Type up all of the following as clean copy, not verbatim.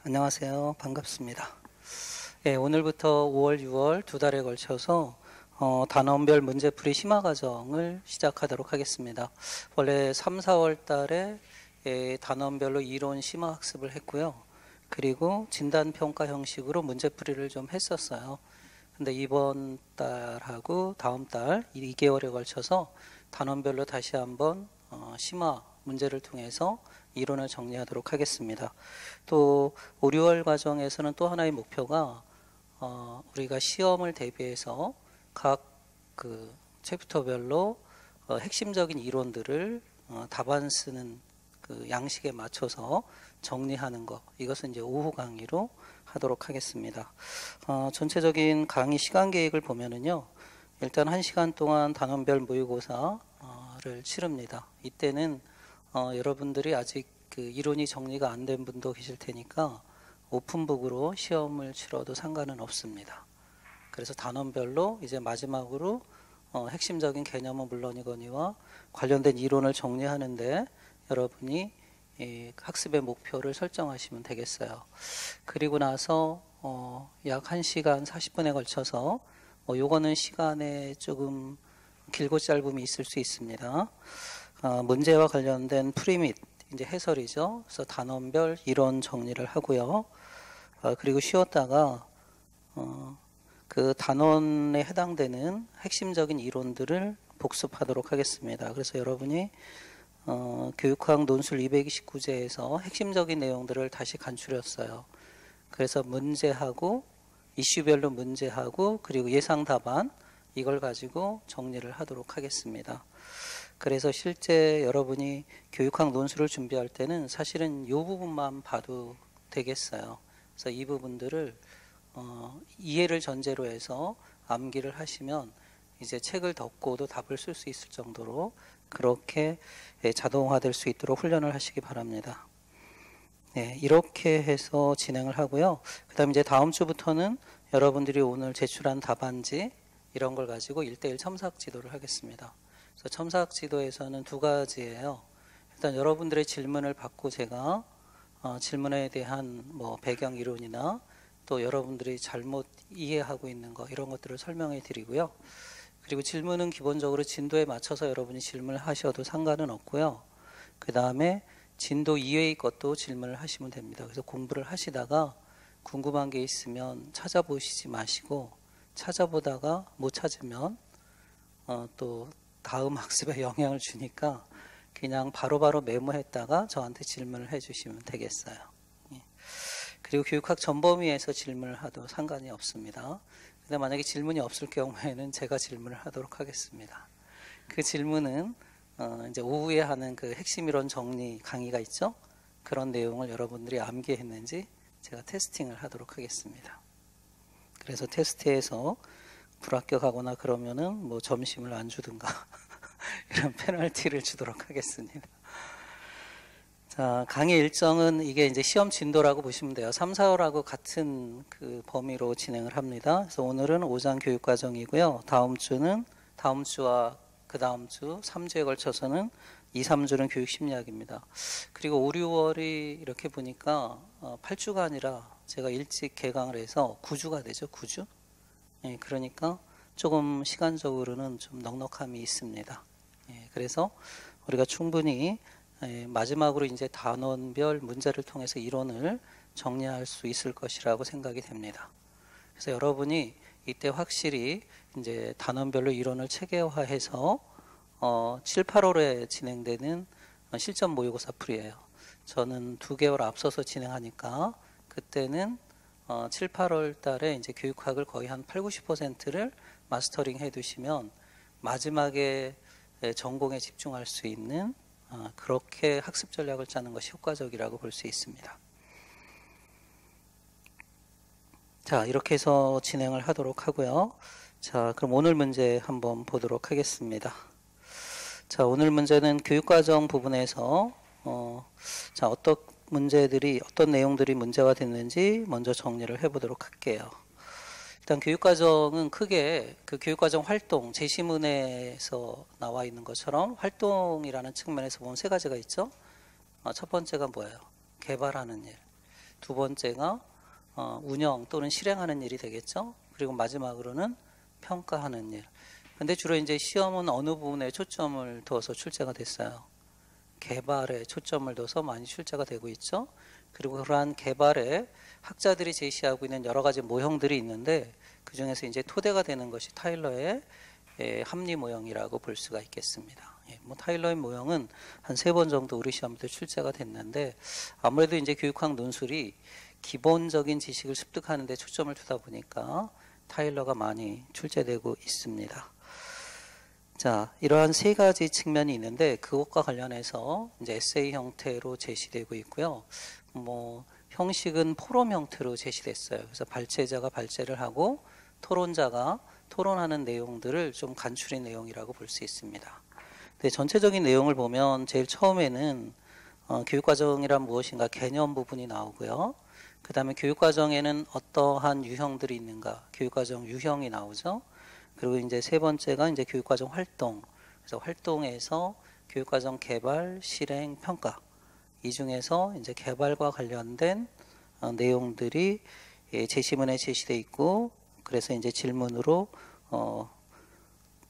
안녕하세요. 반갑습니다. 오늘부터 5월, 6월 두 달에 걸쳐서 단원별 문제풀이 심화 과정을 시작하도록 하겠습니다. 원래 3, 4월 달에 단원별로 이론 심화 학습을 했고요. 그리고 진단평가 형식으로 문제풀이를 좀 했었어요. 근데 이번 달하고 다음 달 2개월에 걸쳐서 단원별로 다시 한번 심화 문제를 통해서 이론을 정리하도록 하겠습니다. 또 5, 6월 과정에서는 또 하나의 목표가 우리가 시험을 대비해서 각 그 챕터별로 핵심적인 이론들을 답안 쓰는 그 양식에 맞춰서 정리하는 것, 이것은 이제 오후 강의로 하도록 하겠습니다. 전체적인 강의 시간 계획을 보면은요, 일단 1시간 동안 단원별 모의고사를 치릅니다. 이때는 여러분들이 아직 그 이론이 정리가 안 된 분도 계실 테니까 오픈북으로 시험을 치러도 상관은 없습니다. 그래서 단원별로 이제 마지막으로 핵심적인 개념은 물론이거니와 관련된 이론을 정리하는데 여러분이 학습의 목표를 설정하시면 되겠어요. 그리고 나서 약 1시간 40분에 걸쳐서 요거는 시간에 조금 길고 짧음이 있을 수 있습니다. 문제와 관련된 풀이 및 이제 해설이죠. 그래서 단원별 이론 정리를 하고요. 그리고 쉬었다가 그 단원에 해당되는 핵심적인 이론들을 복습하도록 하겠습니다. 그래서 여러분이 교육학 논술 229제에서 핵심적인 내용들을 다시 간추렸어요. 그래서 문제하고 이슈별로 문제하고 그리고 예상 답안 이걸 가지고 정리를 하도록 하겠습니다. 그래서 실제 여러분이 교육학 논술을 준비할 때는 사실은 이 부분만 봐도 되겠어요. 그래서 이 부분들을 이해를 전제로 해서 암기를 하시면 이제 책을 덮고도 답을 쓸 수 있을 정도로 그렇게 자동화될 수 있도록 훈련을 하시기 바랍니다. 이렇게 해서 진행을 하고요. 그 다음에 이제 다음 주부터는 여러분들이 오늘 제출한 답안지 이런 걸 가지고 1:1 첨삭 지도를 하겠습니다. 그래서 첨삭 지도에서는 두 가지예요. 일단 여러분들의 질문을 받고 제가 질문에 대한 뭐 배경 이론이나 또 여러분들이 잘못 이해하고 있는 거 이런 것들을 설명해 드리고요. 그리고 질문은 기본적으로 진도에 맞춰서 여러분이 질문을 하셔도 상관은 없고요. 그 다음에 진도 이외의 것도 질문을 하시면 됩니다. 그래서 공부를 하시다가 궁금한 게 있으면 찾아보시지 마시고 찾아보다가 못 찾으면 또 다음 학습에 영향을 주니까 그냥 바로바로 메모했다가 저한테 질문을 해주시면 되겠어요. 그리고 교육학 전범위에서 질문을 해도 상관이 없습니다. 근데 만약에 질문이 없을 경우에는 제가 질문을 하도록 하겠습니다. 그 질문은 이제 오후에 하는 그 핵심 이론 정리 강의가 있죠. 그런 내용을 여러분들이 암기했는지 제가 테스팅을 하도록 하겠습니다. 그래서 테스트에서 불합격하거나 그러면은 뭐 점심을 안 주든가 이런 페널티를 주도록 하겠습니다. 자, 강의 일정은 이게 이제 시험 진도라고 보시면 돼요. 3, 4월하고 같은 그 범위로 진행을 합니다. 그래서 오늘은 5장 교육 과정이고요. 다음 주는 다음 주와 그 다음 주 3주에 걸쳐서는 2, 3주는 교육 심리학입니다. 그리고 5, 6월이 이렇게 보니까 8주가 아니라 제가 일찍 개강을 해서 9주가 되죠. 9주. 그러니까 조금 시간적으로는 좀 넉넉함이 있습니다. 그래서 우리가 충분히 마지막으로 이제 단원별 문제를 통해서 이론을 정리할 수 있을 것이라고 생각이 됩니다. 그래서 여러분이 이때 확실히 이제 단원별로 이론을 체계화해서 7, 8월에 진행되는 실전 모의고사 풀이에요. 저는 2개월 앞서서 진행하니까 그때는 7, 8월 달에 이제 교육학을 거의 한 8, 90%를 마스터링 해 두시면 마지막에 전공에 집중할 수 있는 그렇게 학습 전략을 짜는 것이 효과적이라고 볼 수 있습니다. 자, 이렇게 해서 진행을 하도록 하고요. 자, 그럼 오늘 문제 한번 보도록 하겠습니다. 자, 오늘 문제는 교육과정 부분에서 자, 어떤 내용들이 문제가 됐는지 먼저 정리를 해보도록 할게요. 일단 교육과정은 크게 그 교육과정 활동, 제시문에서 나와 있는 것처럼 활동이라는 측면에서 보면 세 가지가 있죠. 첫 번째가 뭐예요? 개발하는 일. 두 번째가 운영 또는 실행하는 일이 되겠죠. 그리고 마지막으로는 평가하는 일. 근데 주로 이제 시험은 어느 부분에 초점을 둬서 출제가 됐어요. 개발에 초점을 둬서 많이 출제가 되고 있죠. 그리고 그러한 개발에 학자들이 제시하고 있는 여러 가지 모형들이 있는데 그 중에서 이제 토대가 되는 것이 타일러의 합리 모형이라고 볼 수가 있겠습니다. 뭐 타일러의 모형은 한 3번 정도 우리 시험도 출제가 됐는데 아무래도 이제 교육학 논술이 기본적인 지식을 습득하는 데 초점을 두다 보니까 타일러가 많이 출제되고 있습니다. 자, 이러한 3가지 측면이 있는데 그것과 관련해서 이제 에세이 형태로 제시되고 있고요. 뭐 형식은 포럼 형태로 제시됐어요. 그래서 발제자가 발제를 하고 토론자가 토론하는 내용들을 좀 간추린 내용이라고 볼 수 있습니다. 근데 전체적인 내용을 보면 제일 처음에는 교육과정이란 무엇인가 개념 부분이 나오고요. 그 다음에 교육과정에는 어떠한 유형들이 있는가, 교육과정 유형이 나오죠. 그리고 이제 3번째가 이제 교육과정 활동. 그래서 활동에서 교육과정 개발, 실행, 평가. 이 중에서 이제 개발과 관련된 내용들이 제시문에 제시되어 있고, 그래서 이제 질문으로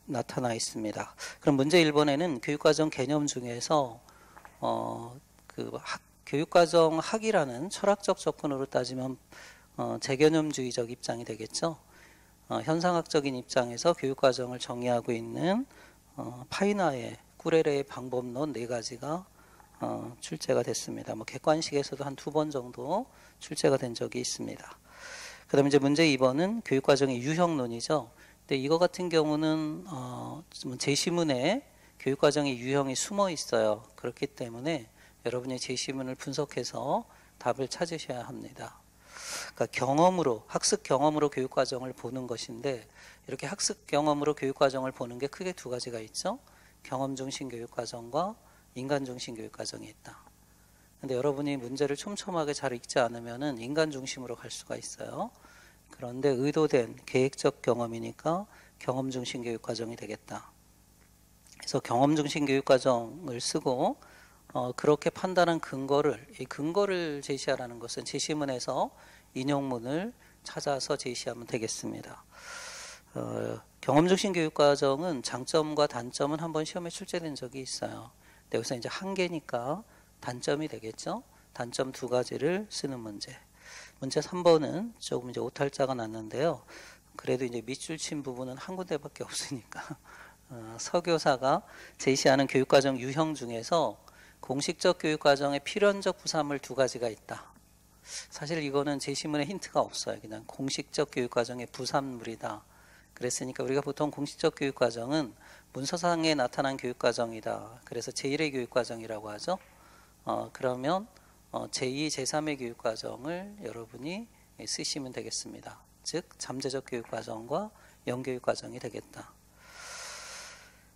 나타나 있습니다. 그럼 문제 1번에는 교육과정 개념 중에서 교육과정 학이라는 철학적 접근으로 따지면 재개념주의적 입장이 되겠죠. 현상학적인 입장에서 교육과정을 정의하고 있는 파이나의 꾸레레의 방법론 4가지가 출제가 됐습니다. 뭐 객관식에서도 한 2번 정도 출제가 된 적이 있습니다. 그 다음에 이제 문제 2번은 교육과정의 유형론이죠. 근데 이거 같은 경우는 제시문에 교육과정의 유형이 숨어 있어요. 그렇기 때문에 여러분이 제시문을 분석해서 답을 찾으셔야 합니다. 그러니까 경험으로, 학습 경험으로 교육과정을 보는 것인데 이렇게 학습 경험으로 교육과정을 보는 게 크게 2가지가 있죠. 경험 중심 교육과정과 인간 중심 교육과정이 있다. 근데 여러분이 문제를 촘촘하게 잘 읽지 않으면은 인간 중심으로 갈 수가 있어요. 그런데 의도된 계획적 경험이니까 경험 중심 교육과정이 되겠다. 그래서 경험 중심 교육과정을 쓰고 그렇게 판단한 이 근거를 제시하라는 것은 제시문에서 인용문을 찾아서 제시하면 되겠습니다. 경험 중심 교육과정은 장점과 단점은 한번 시험에 출제된 적이 있어요. 근데 여기서 이제 한계니까 단점이 되겠죠. 단점 2가지를 쓰는 문제. 문제 3번은 조금 이제 오탈자가 났는데요. 그래도 이제 밑줄 친 부분은 한 군데밖에 없으니까 서교사가 제시하는 교육과정 유형 중에서 공식적 교육과정의 필연적 부산물 2가지가 있다. 사실 이거는 제시문에 힌트가 없어요. 그냥 공식적 교육과정의 부산물이다. 그랬으니까 우리가 보통 공식적 교육과정은 문서상에 나타난 교육과정이다. 그래서 제1의 교육과정이라고 하죠. 그러면 제2, 제3의 교육과정을 여러분이 쓰시면 되겠습니다. 즉 잠재적 교육과정과 영교육과정이 되겠다.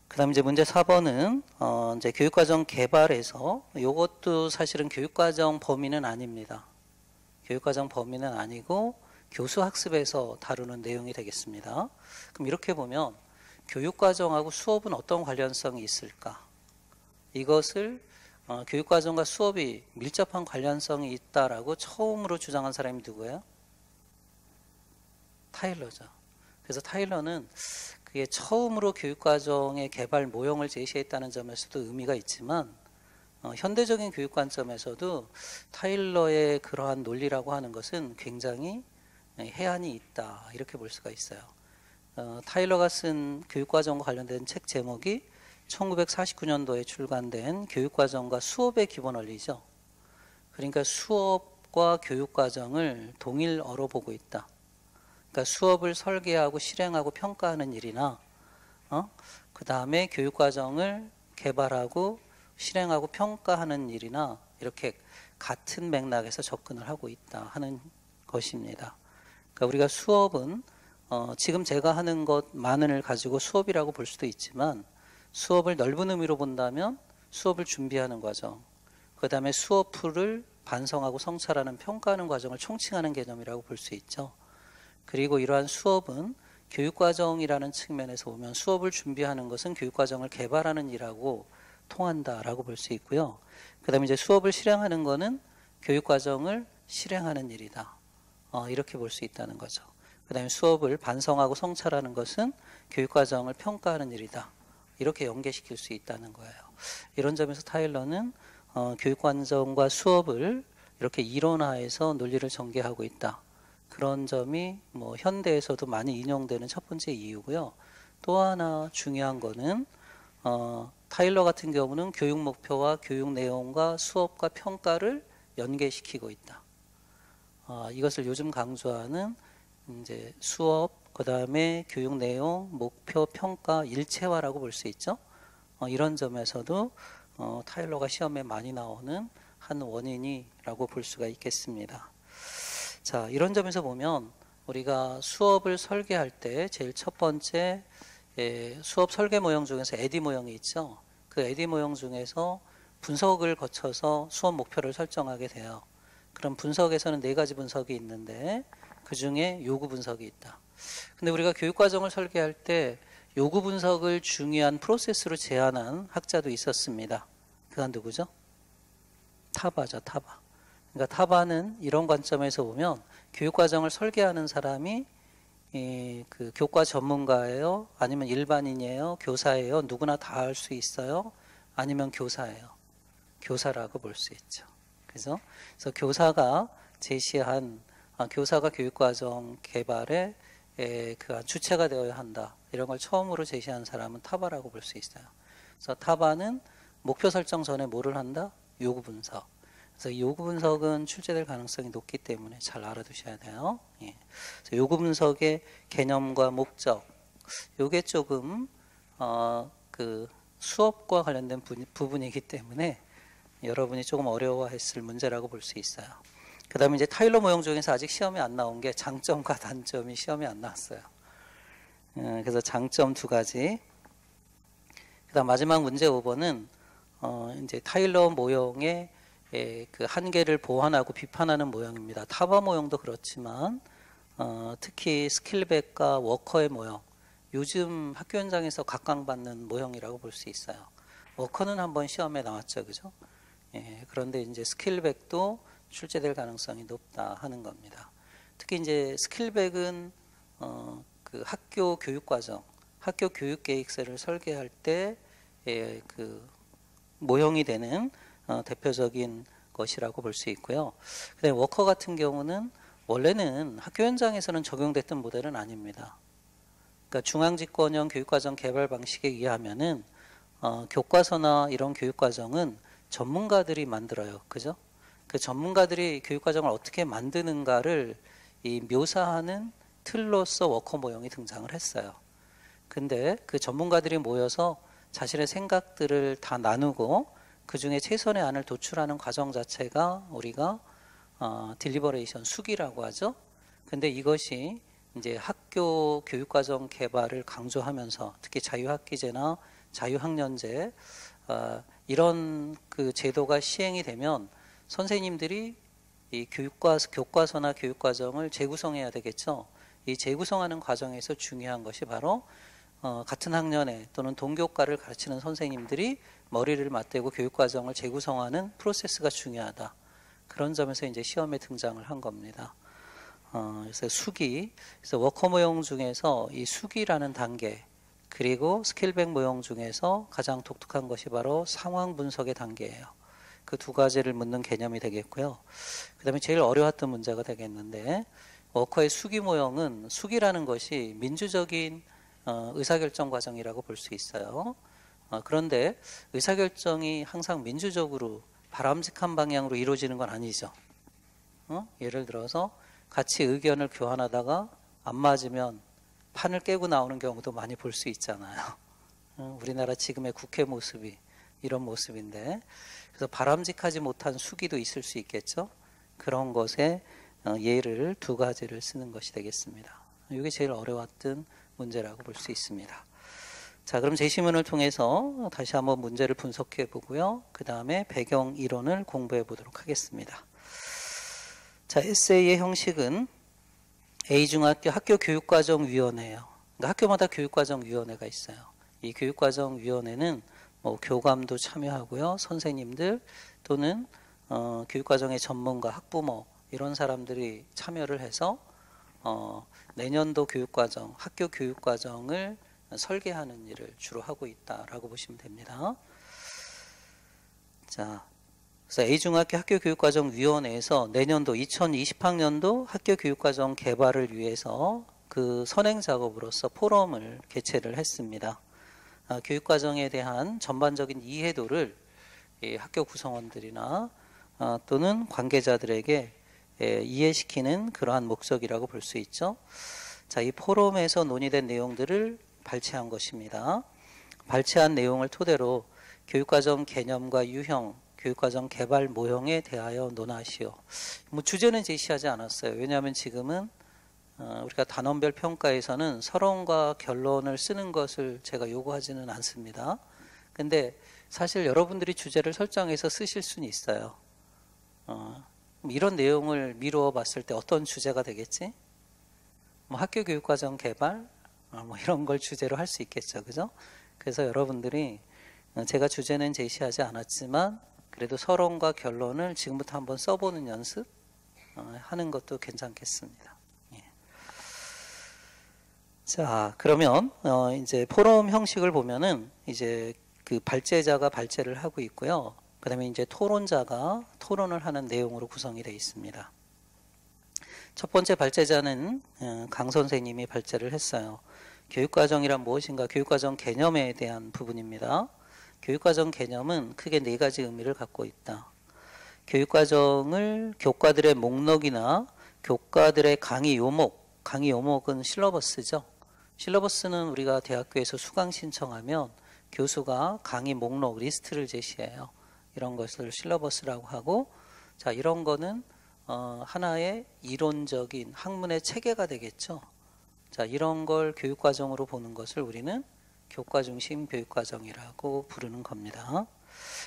그 다음 이제 문제 4번은 이제 교육과정 개발에서 이것도 사실은 교육과정 범위는 아닙니다. 교육과정 범위는 아니고 교수 학습에서 다루는 내용이 되겠습니다. 그럼 이렇게 보면 교육과정하고 수업은 어떤 관련성이 있을까? 이것을 교육과정과 수업이 밀접한 관련성이 있다라고 처음으로 주장한 사람이 누구예요? 타일러죠. 그래서 타일러는 그게 처음으로 교육과정의 개발 모형을 제시했다는 점에서도 의미가 있지만 현대적인 교육 관점에서도 타일러의 그러한 논리라고 하는 것은 굉장히 해안이 있다 이렇게 볼 수가 있어요. 타일러가 쓴 교육과정과 관련된 책 제목이 1949년도에 출간된 교육과정과 수업의 기본 원리죠. 그러니까 수업과 교육과정을 동일어로 보고 있다. 그러니까 수업을 설계하고 실행하고 평가하는 일이나 그 다음에 교육과정을 개발하고 실행하고 평가하는 일이나 이렇게 같은 맥락에서 접근을 하고 있다 하는 것입니다. 그러니까 우리가 수업은 지금 제가 하는 것만을 가지고 수업이라고 볼 수도 있지만 수업을 넓은 의미로 본다면 수업을 준비하는 과정, 그 다음에 수업풀을 반성하고 성찰하는 평가하는 과정을 총칭하는 개념이라고 볼 수 있죠. 그리고 이러한 수업은 교육과정이라는 측면에서 보면 수업을 준비하는 것은 교육과정을 개발하는 일하고 통한다라고 볼 수 있고요. 그 다음에 이제 수업을 실행하는 것은 교육과정을 실행하는 일이다. 이렇게 볼 수 있다는 거죠. 그 다음에 수업을 반성하고 성찰하는 것은 교육과정을 평가하는 일이다. 이렇게 연계시킬 수 있다는 거예요. 이런 점에서 타일러는 교육과정과 수업을 이렇게 이론화해서 논리를 전개하고 있다. 그런 점이 뭐 현대에서도 많이 인용되는 첫 번째 이유고요. 또 하나 중요한 거는 타일러 같은 경우는 교육 목표와 교육 내용과 수업과 평가를 연계시키고 있다. 이것을 요즘 강조하는 이제 수업, 그 다음에 교육 내용, 목표, 평가 일체화라고 볼 수 있죠. 이런 점에서도 타일러가 시험에 많이 나오는 한 원인이라고 볼 수가 있겠습니다. 자, 이런 점에서 보면 우리가 수업을 설계할 때 제일 첫 번째 수업 설계 모형 중에서 에디 모형이 있죠. 그 에디 모형 중에서 분석을 거쳐서 수업 목표를 설정하게 돼요. 그럼 분석에서는 4가지 분석이 있는데 그 중에 요구 분석이 있다. 근데 우리가 교육과정을 설계할 때 요구 분석을 중요한 프로세스로 제안한 학자도 있었습니다. 그건 누구죠? 타바죠, 타바. 그러니까 타바는 이런 관점에서 보면 교육과정을 설계하는 사람이 그 교과 전문가예요? 아니면 일반인이에요? 교사예요? 누구나 다 할 수 있어요? 아니면 교사예요? 교사라고 볼 수 있죠. 그래서 교사가 제시한 교사가 교육과정 개발에 그 주체가 되어야 한다. 이런 걸 처음으로 제시한 사람은 타바라고 볼 수 있어요. 그래서 타바는 목표 설정 전에 뭐를 한다? 요구 분석. 그래서 이 요구 분석은 출제될 가능성이 높기 때문에 잘 알아두셔야 돼요. 예. 그래서 요구 분석의 개념과 목적, 요게 조금 그 수업과 관련된 부분이기 때문에 여러분이 조금 어려워했을 문제라고 볼 수 있어요. 그 다음에 이제 타일러 모형 중에서 아직 시험에 안 나온 게 장점과 단점이 시험에 안 나왔어요. 그래서 장점 2가지. 그 다음 마지막 문제 5번은 이제 타일러 모형의 그 한계를 보완하고 비판하는 모형입니다. 타바 모형도 그렇지만 특히 스킬백과 워커의 모형, 요즘 학교 현장에서 각광받는 모형이라고 볼 수 있어요. 워커는 한번 시험에 나왔죠, 그죠? 예, 그런데 이제 스킬백도 출제될 가능성이 높다 하는 겁니다. 특히 이제 스킬백은 그 학교 교육과정, 학교 교육계획서를 설계할 때 그 모형이 되는 대표적인 것이라고 볼 수 있고요. 그다음에 워커 같은 경우는 원래는 학교 현장에서는 적용됐던 모델은 아닙니다. 그러니까 중앙집권형 교육과정 개발 방식에 의하면은 교과서나 이런 교육과정은 전문가들이 만들어요. 그죠? 그 전문가들이 교육과정을 어떻게 만드는가를 이 묘사하는 틀로서 워커 모형이 등장을 했어요. 근데 그 전문가들이 모여서 자신의 생각들을 다 나누고 그 중에 최선의 안을 도출하는 과정 자체가 우리가 딜리버레이션 수기라고 하죠. 근데 이것이 이제 학교 교육과정 개발을 강조하면서 특히 자유학기제나 자유학년제 이런 그 제도가 시행이 되면 선생님들이 이 교과서나 교육과정을 재구성해야 되겠죠. 이 재구성하는 과정에서 중요한 것이 바로 같은 학년에 또는 동교과를 가르치는 선생님들이 머리를 맞대고 교육과정을 재구성하는 프로세스가 중요하다. 그런 점에서 이제 시험에 등장을 한 겁니다. 그래서 수기, 그래서 워커 모형 중에서 이 수기라는 단계, 그리고 스킬백 모형 중에서 가장 독특한 것이 바로 상황 분석의 단계예요. 그 2가지를 묻는 개념이 되겠고요. 그 다음에 제일 어려웠던 문제가 되겠는데, 워커의 수기 모형은 수기라는 것이 민주적인 의사결정 과정이라고 볼 수 있어요. 그런데 의사결정이 항상 민주적으로 바람직한 방향으로 이루어지는 건 아니죠. 예를 들어서 같이 의견을 교환하다가 안 맞으면 판을 깨고 나오는 경우도 많이 볼 수 있잖아요. 우리나라 지금의 국회 모습이 이런 모습인데, 그래서 바람직하지 못한 수기도 있을 수 있겠죠. 그런 것에 예를 2가지를 쓰는 것이 되겠습니다. 이게 제일 어려웠던 문제라고 볼 수 있습니다. 자, 그럼 제시문을 통해서 다시 한번 문제를 분석해 보고요. 그 다음에 배경 이론을 공부해 보도록 하겠습니다. 자, 에세이의 형식은 A중학교 학교교육과정위원회예요. 그러니까 학교마다 교육과정위원회가 있어요. 이 교육과정위원회는 뭐 교감도 참여하고요. 선생님들 또는 교육과정의 전문가, 학부모 이런 사람들이 참여를 해서 내년도 교육과정, 학교 교육과정을 설계하는 일을 주로 하고 있다라고 보시면 됩니다. 자, 그래서 A중학교 학교교육과정위원회에서 내년도 2020학년도 학교교육과정 개발을 위해서 그 선행 작업으로서 포럼을 개최를 했습니다. 교육과정에 대한 전반적인 이해도를 학교 구성원들이나 또는 관계자들에게 이해시키는 그러한 목적이라고 볼 수 있죠. 자, 이 포럼에서 논의된 내용들을 발췌한 것입니다. 발췌한 내용을 토대로 교육과정 개념과 유형, 교육과정 개발 모형에 대하여 논하시오. 뭐 주제는 제시하지 않았어요. 왜냐하면 지금은 우리가 단원별 평가에서는 서론과 결론을 쓰는 것을 제가 요구하지는 않습니다. 근데 사실 여러분들이 주제를 설정해서 쓰실 수는 있어요. 이런 내용을 미루어 봤을 때 어떤 주제가 되겠지? 뭐 학교 교육과정 개발, 뭐 이런 걸 주제로 할 수 있겠죠, 그죠? 그래서 여러분들이 제가 주제는 제시하지 않았지만 그래도 서론과 결론을 지금부터 한번 써보는 연습 하는 것도 괜찮겠습니다. 예. 자, 그러면 이제 포럼 형식을 보면은 이제 그 발제자가 발제를 하고 있고요. 그 다음에 이제 토론자가 토론을 하는 내용으로 구성이 되어 있습니다. 첫 번째 발제자는 강 선생님이 발제를 했어요. 교육과정이란 무엇인가, 교육과정 개념에 대한 부분입니다. 교육과정 개념은 크게 네 가지 의미를 갖고 있다. 교육과정을 교과들의 목록이나 교과들의 강의 요목은 실러버스죠. 실러버스는 우리가 대학교에서 수강 신청하면 교수가 강의 목록 리스트를 제시해요. 이런 것을 실러버스라고 하고, 자, 이런 거는 하나의 이론적인 학문의 체계가 되겠죠. 자, 이런 걸 교육과정으로 보는 것을 우리는 교과 중심 교육과정이라고 부르는 겁니다.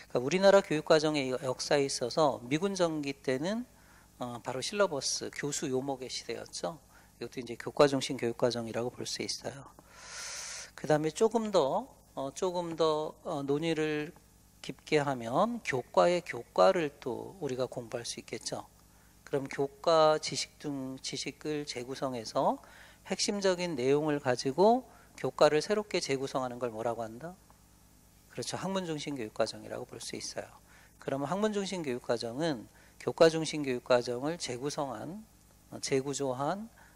그러니까 우리나라 교육과정의 역사에 있어서 미군 정기 때는 바로 실러버스, 교수 요목의 시대였죠. 이것도 이제 교과 중심 교육과정이라고 볼 수 있어요. 그 다음에 조금 더 논의를 깊게 하면 교과의 교과를 또 우리가 공부할 수 있겠죠. 그럼 교과 지식을 재구성해서 핵심적인 내용을 가지고 교과를 새롭게 재구성하는 걸 뭐라고 한다? 그렇죠. 학문 중심 교육과정이라고 볼 수 있어요. 그러면 학문 중심 교육과정은 교과 중심 교육과정을 재구조한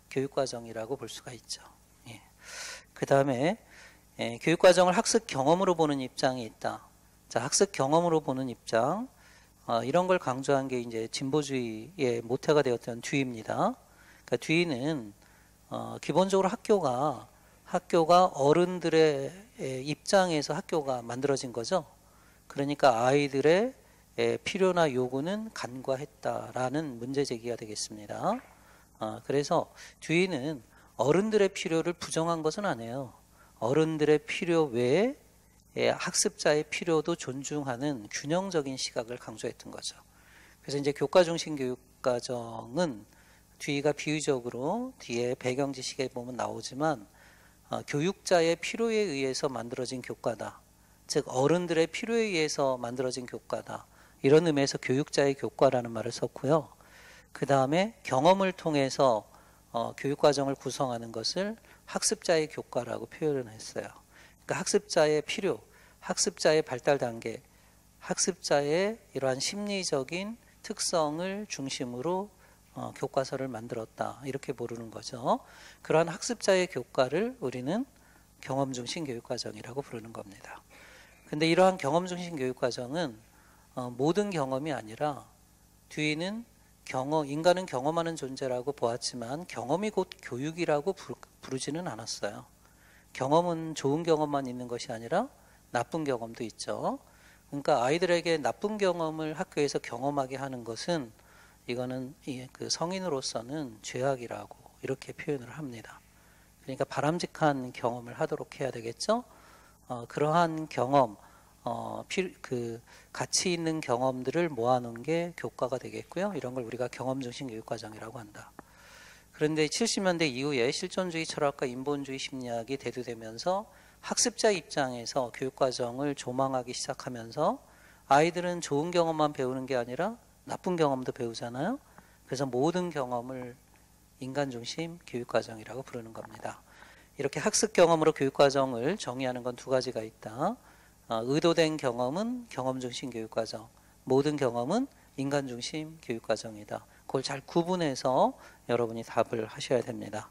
교육과정이라고 볼 수가 있죠. 예. 그 다음에 교육과정을 학습 경험으로 보는 입장이 있다. 자, 학습 경험으로 보는 입장, 이런 걸 강조한 게 이제 진보주의의 모태가 되었던 듀이입니다. 그러니까 듀이는 기본적으로 학교가 어른들의 입장에서 학교가 만들어진 거죠. 그러니까 아이들의 필요나 요구는 간과했다라는 문제 제기가 되겠습니다. 그래서 듀이는 어른들의 필요를 부정한 것은 아니에요. 어른들의 필요 외에 학습자의 필요도 존중하는 균형적인 시각을 강조했던 거죠. 그래서 이제 교과 중심 교육과정은 듀이가 비유적으로 뒤에 배경 지식에 보면 나오지만 교육자의 필요에 의해서 만들어진 교과다. 즉 어른들의 필요에 의해서 만들어진 교과다. 이런 의미에서 교육자의 교과라는 말을 썼고요. 그 다음에 경험을 통해서 교육과정을 구성하는 것을 학습자의 교과라고 표현을 했어요. 그러니까 학습자의 필요, 학습자의 발달 단계, 학습자의 이러한 심리적인 특성을 중심으로 교과서를 만들었다. 이렇게 부르는 거죠. 그러한 학습자의 교과를 우리는 경험 중심 교육과정이라고 부르는 겁니다. 근데 이러한 경험 중심 교육과정은 모든 경험이 아니라 듀이는 인간은 경험하는 존재라고 보았지만 경험이 곧 교육이라고 부르지는 않았어요. 경험은 좋은 경험만 있는 것이 아니라 나쁜 경험도 있죠. 그러니까 아이들에게 나쁜 경험을 학교에서 경험하게 하는 것은 이거는 그 성인으로서는 죄악이라고 이렇게 표현을 합니다. 그러니까 바람직한 경험을 하도록 해야 되겠죠. 그러한 경험, 그 가치 있는 경험들을 모아놓은 게 교과가 되겠고요. 이런 걸 우리가 경험 중심 교육과정이라고 한다. 그런데 70년대 이후에 실존주의 철학과 인본주의 심리학이 대두되면서 학습자 입장에서 교육과정을 조망하기 시작하면서 아이들은 좋은 경험만 배우는 게 아니라 나쁜 경험도 배우잖아요. 그래서 모든 경험을 인간 중심 교육과정이라고 부르는 겁니다. 이렇게 학습 경험으로 교육과정을 정의하는 건 두 가지가 있다. 의도된 경험은 경험 중심 교육과정, 모든 경험은 인간 중심 교육과정이다. 그걸 잘 구분해서 여러분이 답을 하셔야 됩니다.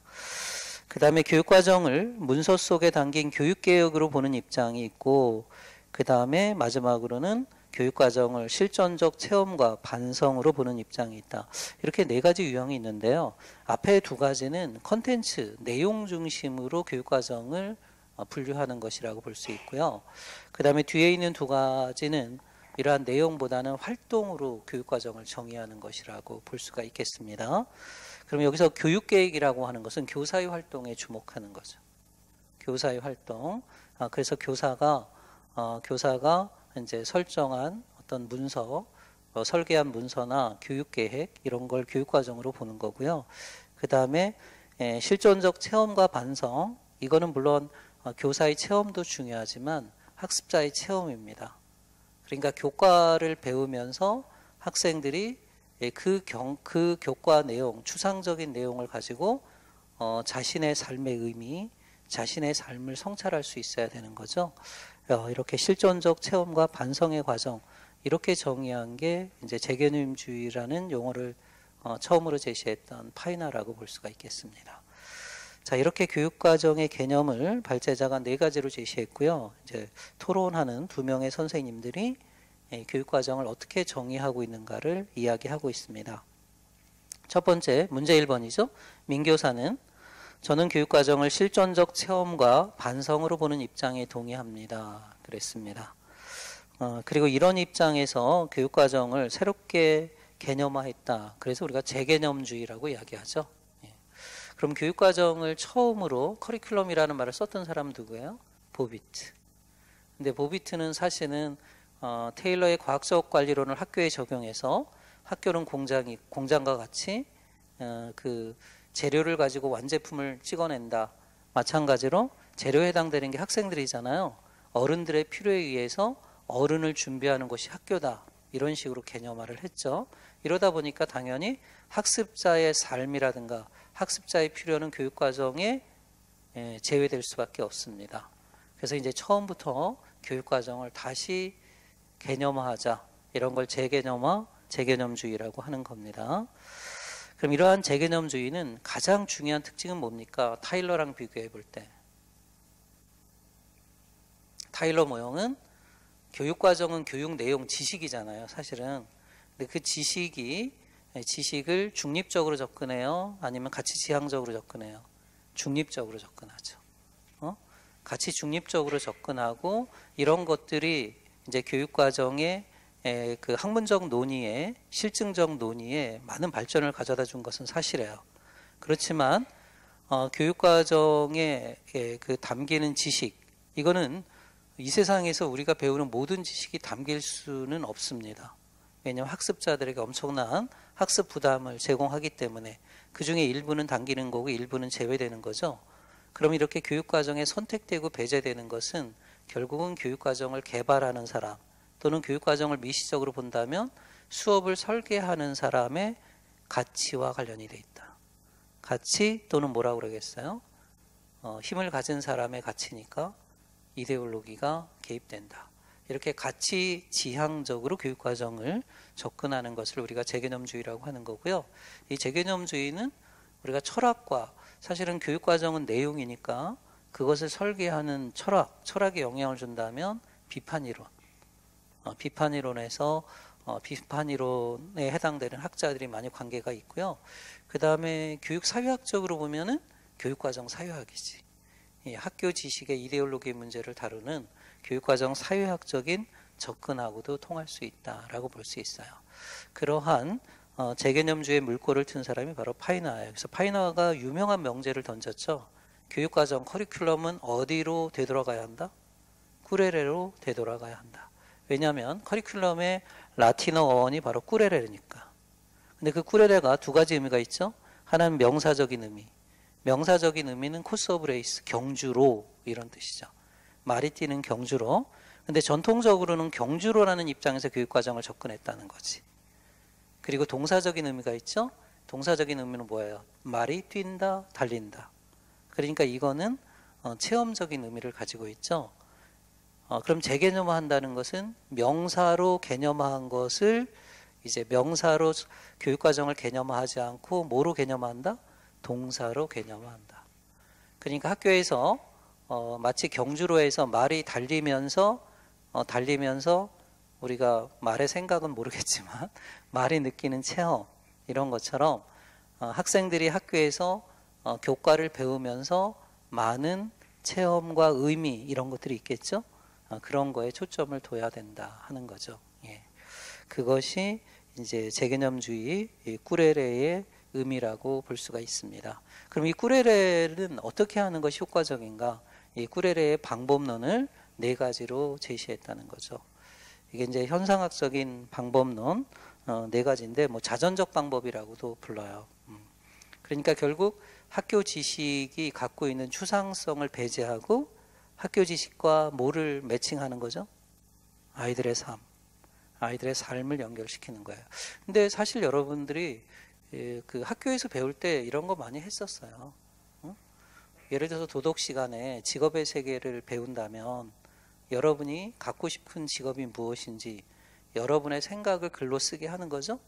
그 다음에 교육과정을 문서 속에 담긴 교육개혁으로 보는 입장이 있고, 그 다음에 마지막으로는 교육과정을 실전적 체험과 반성으로 보는 입장이 있다. 이렇게 네 가지 유형이 있는데요. 앞에 두 가지는 컨텐츠, 내용 중심으로 교육과정을 분류하는 것이라고 볼 수 있고요. 그 다음에 뒤에 있는 두 가지는 이러한 내용보다는 활동으로 교육과정을 정의하는 것이라고 볼 수가 있겠습니다. 그럼 여기서 교육계획이라고 하는 것은 교사의 활동에 주목하는 거죠. 교사의 활동. 그래서 교사가 이제 설정한 어떤 문서, 설계한 문서나 교육계획 이런 걸 교육과정으로 보는 거고요. 그 다음에 실존적 체험과 반성. 이거는 물론 교사의 체험도 중요하지만 학습자의 체험입니다. 그러니까 교과를 배우면서 학생들이 그 교과 내용, 추상적인 내용을 가지고 자신의 삶의 의미, 자신의 삶을 성찰할 수 있어야 되는 거죠. 이렇게 실존적 체험과 반성의 과정, 이렇게 정의한 게 이제 재개념주의라는 용어를 처음으로 제시했던 파이나라고 볼 수가 있겠습니다. 자, 이렇게 교육과정의 개념을 발제자가 네 가지로 제시했고요. 이제 토론하는 두 명의 선생님들이 교육과정을 어떻게 정의하고 있는가를 이야기하고 있습니다. 첫 번째, 문제 1번이죠. 민교사는 저는 교육과정을 실존적 체험과 반성으로 보는 입장에 동의합니다. 그랬습니다. 그리고 이런 입장에서 교육과정을 새롭게 개념화했다. 그래서 우리가 재개념주의라고 이야기하죠. 그럼 교육과정을 처음으로 커리큘럼이라는 말을 썼던 사람은 누구예요? 보비트. 근데 보비트는 사실은 테일러의 과학적 관리론을 학교에 적용해서 학교는 공장과 같이 그 재료를 가지고 완제품을 찍어낸다. 마찬가지로 재료에 해당되는 게 학생들이잖아요. 어른들의 필요에 의해서 어른을 준비하는 것이 학교다. 이런 식으로 개념화를 했죠. 이러다 보니까 당연히 학습자의 삶이라든가 학습자의 필요는 교육과정에 제외될 수밖에 없습니다. 그래서 이제 처음부터 교육과정을 다시 개념화하자. 이런 걸 재개념화, 재개념주의라고 하는 겁니다. 그럼 이러한 재개념주의는 가장 중요한 특징은 뭡니까? 타일러랑 비교해 볼 때. 타일러 모형은 교육과정은 교육 내용 지식이잖아요. 사실은. 근데 그 지식을 중립적으로 접근해요? 아니면 가치 지향적으로 접근해요? 중립적으로 접근하죠. 가치 중립적으로 접근하고 이런 것들이 이제 교육과정의 그 학문적 논의에 실증적 논의에 많은 발전을 가져다 준 것은 사실이에요. 그렇지만 교육과정에 그 담기는 지식 이거는 이 세상에서 우리가 배우는 모든 지식이 담길 수는 없습니다. 왜냐하면 학습자들에게 엄청난 학습 부담을 제공하기 때문에 그 중에 일부는 담기는 거고 일부는 제외되는 거죠. 그럼 이렇게 교육과정에 선택되고 배제되는 것은 결국은 교육과정을 개발하는 사람 또는 교육과정을 미시적으로 본다면 수업을 설계하는 사람의 가치와 관련이 돼 있다. 가치 또는 뭐라고 그러겠어요? 힘을 가진 사람의 가치니까 이데올로기가 개입된다. 이렇게 가치 지향적으로 교육과정을 접근하는 것을 우리가 재개념주의라고 하는 거고요. 이 재개념주의는 우리가 철학과 사실은 교육과정은 내용이니까 그것을 설계하는 철학에 영향을 준다면 비판이론, 비판이론에서 비판이론에 해당되는 학자들이 많이 관계가 있고요. 그 다음에 교육사회학적으로 보면은 교육과정 사회학이지. 이 학교 지식의 이데올로기 문제를 다루는 교육과정 사회학적인 접근하고도 통할 수 있다라고 볼 수 있어요. 그러한 재개념주의 물꼬를 튼 사람이 바로 파이나예요. 그래서 파이나가 유명한 명제를 던졌죠. 교육과정 커리큘럼은 어디로 되돌아가야 한다? 꾸레레로 되돌아가야 한다. 왜냐하면 커리큘럼의 라틴어 어원이 바로 꾸레레니까. 근데 그 꾸레레가 두 가지 의미가 있죠. 하나는 명사적인 의미. 명사적인 의미는 코스 오브 레이스, 경주로 이런 뜻이죠. 말이 뛰는 경주로. 근데 전통적으로는 경주로라는 입장에서 교육과정을 접근했다는 거지. 그리고 동사적인 의미가 있죠. 동사적인 의미는 뭐예요? 말이 뛴다, 달린다. 그러니까 이거는 체험적인 의미를 가지고 있죠. 그럼 재개념화한다는 것은 명사로 개념화한 것을 이제 명사로 교육과정을 개념화하지 않고 뭐로 개념화한다? 동사로 개념화한다. 그러니까 학교에서 마치 경주로 해서 말이 달리면서 우리가 말의 생각은 모르겠지만 말이 느끼는 체험 이런 것처럼 학생들이 학교에서 교과를 배우면서 많은 체험과 의미 이런 것들이 있겠죠. 그런 거에 초점을 둬야 된다 하는 거죠. 예. 그것이 이제 재개념주의 꾸레레의 의미라고 볼 수가 있습니다. 그럼 이 꾸레레는 어떻게 하는 것이 효과적인가? 이 꾸레레의 방법론을 4가지로 제시했다는 거죠. 이게 이제 현상학적인 방법론 4가지인데 뭐 자전적 방법이라고도 불러요. 그러니까 결국 학교 지식이 갖고 있는 추상성을 배제하고 학교 지식과 뭐를 매칭하는 거죠? 아이들의 삶을 연결시키는 거예요. 근데 사실 여러분들이 그 학교에서 배울 때 이런 거 많이 했었어요. 예를 들어서 도덕 시간에 직업의 세계를 배운다면 여러분이 갖고 싶은 직업이 무엇인지 여러분의 생각을 글로 쓰게 하는 거죠.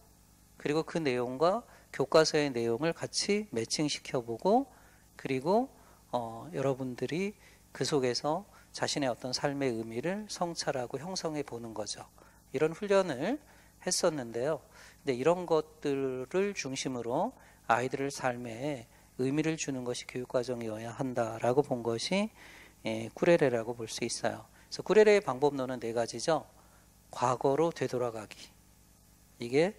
그리고 그 내용과 교과서의 내용을 같이 매칭시켜보고 그리고 여러분들이 그 속에서 자신의 어떤 삶의 의미를 성찰하고 형성해 보는 거죠. 이런 훈련을 했었는데요. 근데 이런 것들을 중심으로 아이들의 삶에 의미를 주는 것이 교육과정이어야 한다라고 본 것이 꾸레레라고 볼 수 있어요. 그래서 꾸레레의 방법론은 4가지죠. 과거로 되돌아가기. 이게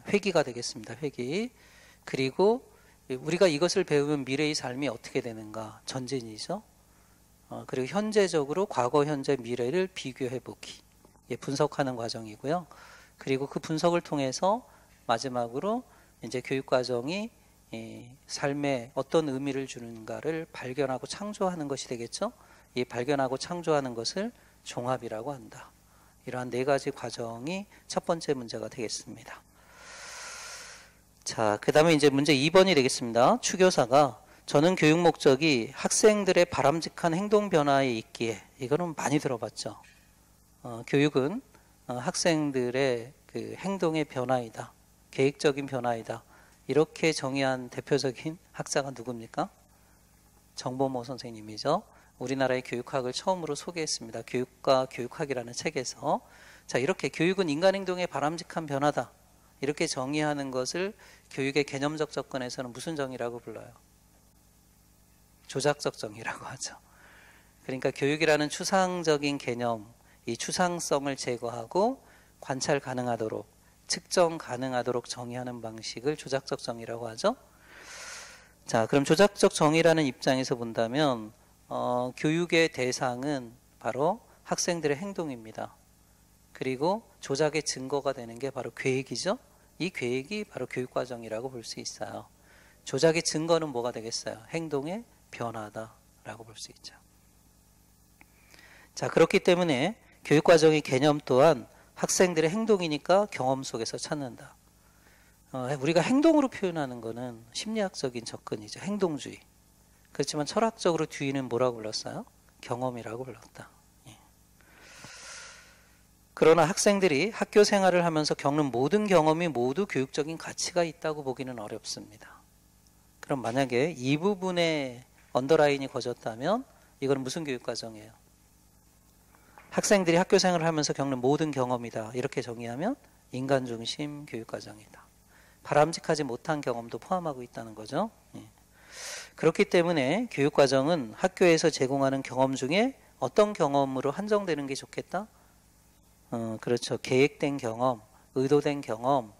회귀가 되겠습니다. 회귀. 그리고 우리가 이것을 배우면 미래의 삶이 어떻게 되는가? 전진이죠. 그리고 현재적으로 과거, 현재, 미래를 비교해 보기. 분석하는 과정이고요. 그리고 그 분석을 통해서 마지막으로 이제 교육과정이 삶에 어떤 의미를 주는가를 발견하고 창조하는 것이 되겠죠. 이 발견하고 창조하는 것을 종합이라고 한다. 이러한 4가지 과정이 첫 번째 문제가 되겠습니다. 자, 그 다음에 이제 문제 2번이 되겠습니다. 추교사가 저는 교육 목적이 학생들의 바람직한 행동 변화에 있기에, 이거는 많이 들어봤죠. 교육은 학생들의 그 행동의 변화이다. 계획적인 변화이다. 이렇게 정의한 대표적인 학자가 누굽니까? 정보모 선생님이죠. 우리나라의 교육학을 처음으로 소개했습니다. 교육과 교육학이라는 책에서. 자, 이렇게 교육은 인간 행동의 바람직한 변화다. 이렇게 정의하는 것을 교육의 개념적 접근에서는 무슨 정의라고 불러요? 조작적 정의라고 하죠. 그러니까 교육이라는 추상적인 개념, 이 추상성을 제거하고 관찰 가능하도록, 측정 가능하도록 정의하는 방식을 조작적 정의라고 하죠. 자, 그럼 조작적 정의라는 입장에서 본다면 교육의 대상은 바로 학생들의 행동입니다. 그리고 조작의 증거가 되는 게 바로 계획이죠. 이 계획이 바로 교육과정이라고 볼 수 있어요. 조작의 증거는 뭐가 되겠어요? 행동의 변화다라고 볼 수 있죠. 자, 그렇기 때문에 교육과정의 개념 또한 학생들의 행동이니까 경험 속에서 찾는다. 우리가 행동으로 표현하는 것은 심리학적인 접근이죠. 행동주의. 그렇지만 철학적으로 뒤는 뭐라고 불렀어요? 경험이라고 불렀다. 예. 그러나 학생들이 학교 생활을 하면서 겪는 모든 경험이 모두 교육적인 가치가 있다고 보기는 어렵습니다. 그럼 만약에 이 부분에 언더라인이 거졌다면 이건 무슨 교육과정이에요? 학생들이 학교 생활을 하면서 겪는 모든 경험이다. 이렇게 정의하면 인간중심 교육과정이다. 바람직하지 못한 경험도 포함하고 있다는 거죠. 예. 그렇기 때문에 교육과정은 학교에서 제공하는 경험 중에 어떤 경험으로 한정되는 게 좋겠다? 그렇죠. 계획된 경험, 의도된 경험,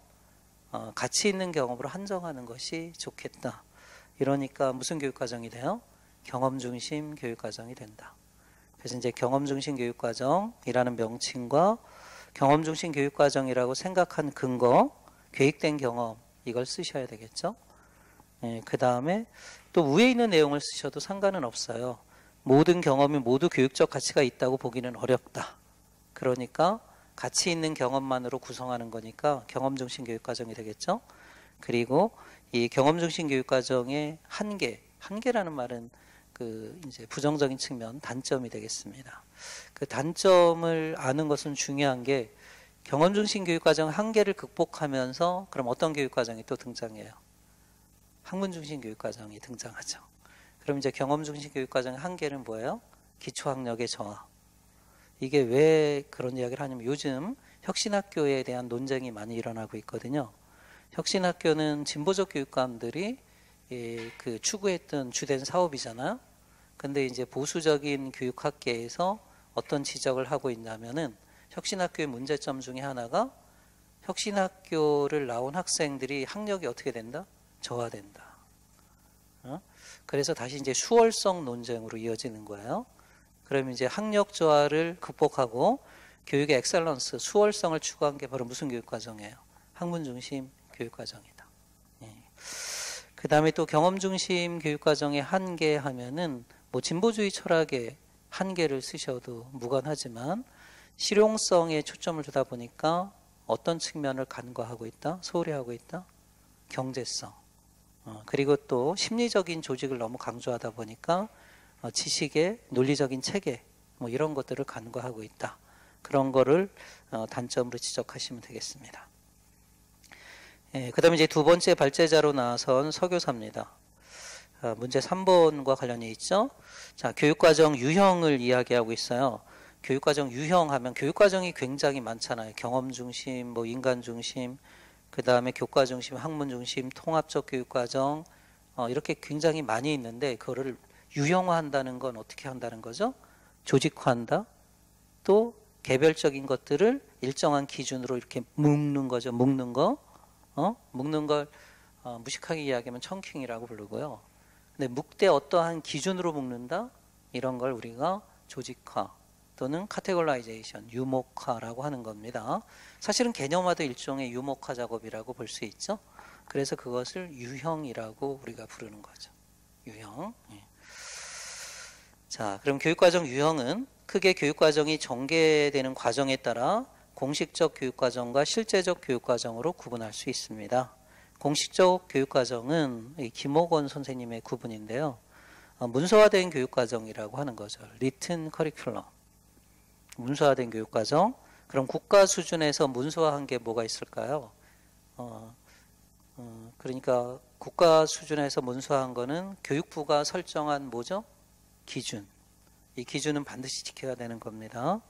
가치 있는 경험으로 한정하는 것이 좋겠다. 이러니까 무슨 교육과정이 돼요? 경험 중심 교육과정이 된다. 그래서 이제 경험 중심 교육과정이라는 명칭과 경험 중심 교육과정이라고 생각한 근거, 계획된 경험, 이걸 쓰셔야 되겠죠. 그 다음에 또 위에 있는 내용을 쓰셔도 상관은 없어요. 모든 경험이 모두 교육적 가치가 있다고 보기는 어렵다. 그러니까 가치 있는 경험만으로 구성하는 거니까 경험 중심 교육 과정이 되겠죠. 그리고 이 경험 중심 교육 과정의 한계라는 말은 그 이제 부정적인 측면, 단점이 되겠습니다. 그 단점을 아는 것은 중요한 게 경험 중심 교육 과정 한계를 극복하면서 그럼 어떤 교육 과정이 또 등장해요? 학문 중심 교육 과정이 등장하죠. 그럼 이제 경험 중심 교육 과정의 한계는 뭐예요? 기초학력의 저하. 이게 왜 그런 이야기를 하냐면 요즘 혁신학교에 대한 논쟁이 많이 일어나고 있거든요. 혁신학교는 진보적 교육감들이 그 추구했던 주된 사업이잖아요. 근데 이제 보수적인 교육학계에서 어떤 지적을 하고 있냐면은 혁신학교의 문제점 중에 하나가 혁신학교를 나온 학생들이 학력이 어떻게 된다? 저하된다. 그래서 다시 이제 수월성 논쟁으로 이어지는 거예요. 그러면 이제 학력 저하를 극복하고 교육의 엑셀런스, 수월성을 추구한 게 바로 무슨 교육 과정이에요? 학문 중심 교육 과정이다. 그 다음에 또 경험 중심 교육 과정의 한계 하면은 뭐 진보주의 철학의 한계를 쓰셔도 무관하지만 실용성에 초점을 두다 보니까 어떤 측면을 간과하고 있다? 소홀히 하고 있다? 경제성. 그리고 또 심리적인 조직을 너무 강조하다 보니까 지식의 논리적인 체계 뭐 이런 것들을 간과하고 있다. 그런 거를 단점으로 지적하시면 되겠습니다. 그 다음에 이제 두 번째 발제자로 나선 서교사입니다. 문제 3번과 관련이 있죠. 자, 교육과정 유형을 이야기하고 있어요. 교육과정 유형하면 교육과정이 굉장히 많잖아요. 경험 중심, 뭐 인간 중심, 그 다음에 교과 중심, 학문 중심, 통합적 교육과정 이렇게 굉장히 많이 있는데 그거를 유형화한다는 건 어떻게 한다는 거죠? 조직화한다. 또 개별적인 것들을 일정한 기준으로 이렇게 묶는 거죠. 묶는 거. 묶는 걸 무식하게 이야기하면 청킹이라고 부르고요. 근데 묶되 어떠한 기준으로 묶는다? 이런 걸 우리가 조직화 또는 카테고라이제이션, 유목화라고 하는 겁니다. 사실은 개념화도 일종의 유목화 작업이라고 볼 수 있죠. 그래서 그것을 유형이라고 우리가 부르는 거죠. 유형. 자, 그럼 교육과정 유형은 크게 교육과정이 전개되는 과정에 따라 공식적 교육과정과 실제적 교육과정으로 구분할 수 있습니다. 공식적 교육과정은 김옥원 선생님의 구분인데요. 문서화된 교육과정이라고 하는 거죠. 리튼 커리큘럼. 문서화된 교육과정. 그럼 국가 수준에서 문서화한 게 뭐가 있을까요? 그러니까 국가 수준에서 문서화한 거는 교육부가 설정한 뭐죠? 기준. 이 기준은 반드시 지켜야 되는 겁니다.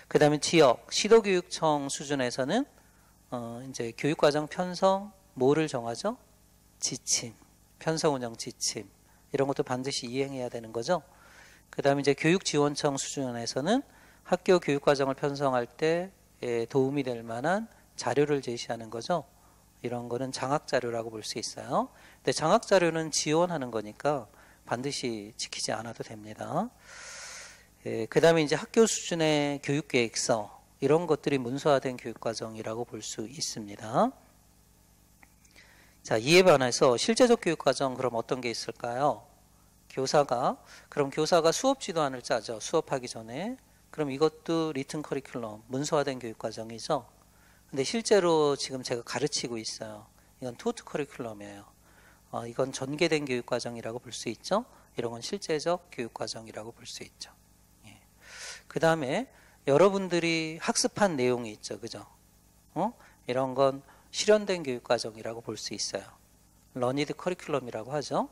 그 다음에 지역, 시도교육청 수준에서는 이제 교육과정 편성, 뭐를 정하죠? 지침, 편성 운영 지침. 이런 것도 반드시 이행해야 되는 거죠. 그 다음에 이제 교육지원청 수준에서는 학교 교육과정을 편성할 때 도움이 될 만한 자료를 제시하는 거죠. 이런 거는 장학자료라고 볼 수 있어요. 근데 장학자료는 지원하는 거니까 반드시 지키지 않아도 됩니다. 그 다음에 이제 학교 수준의 교육계획서, 이런 것들이 문서화된 교육과정이라고 볼 수 있습니다. 자, 이에 반해서 실제적 교육과정 그럼 어떤 게 있을까요? 그럼 교사가 수업 지도안을 짜죠. 수업하기 전에. 그럼 이것도 리튼 커리큘럼, 문서화된 교육과정이죠. 근데 실제로 지금 제가 가르치고 있어요. 이건 토트 커리큘럼이에요. 이건 전개된 교육과정이라고 볼 수 있죠. 이런 건 실제적 교육과정이라고 볼 수 있죠. 그 다음에 여러분들이 학습한 내용이 있죠. 그죠? 이런 건 실현된 교육과정이라고 볼 수 있어요. 러니드 커리큘럼이라고 하죠.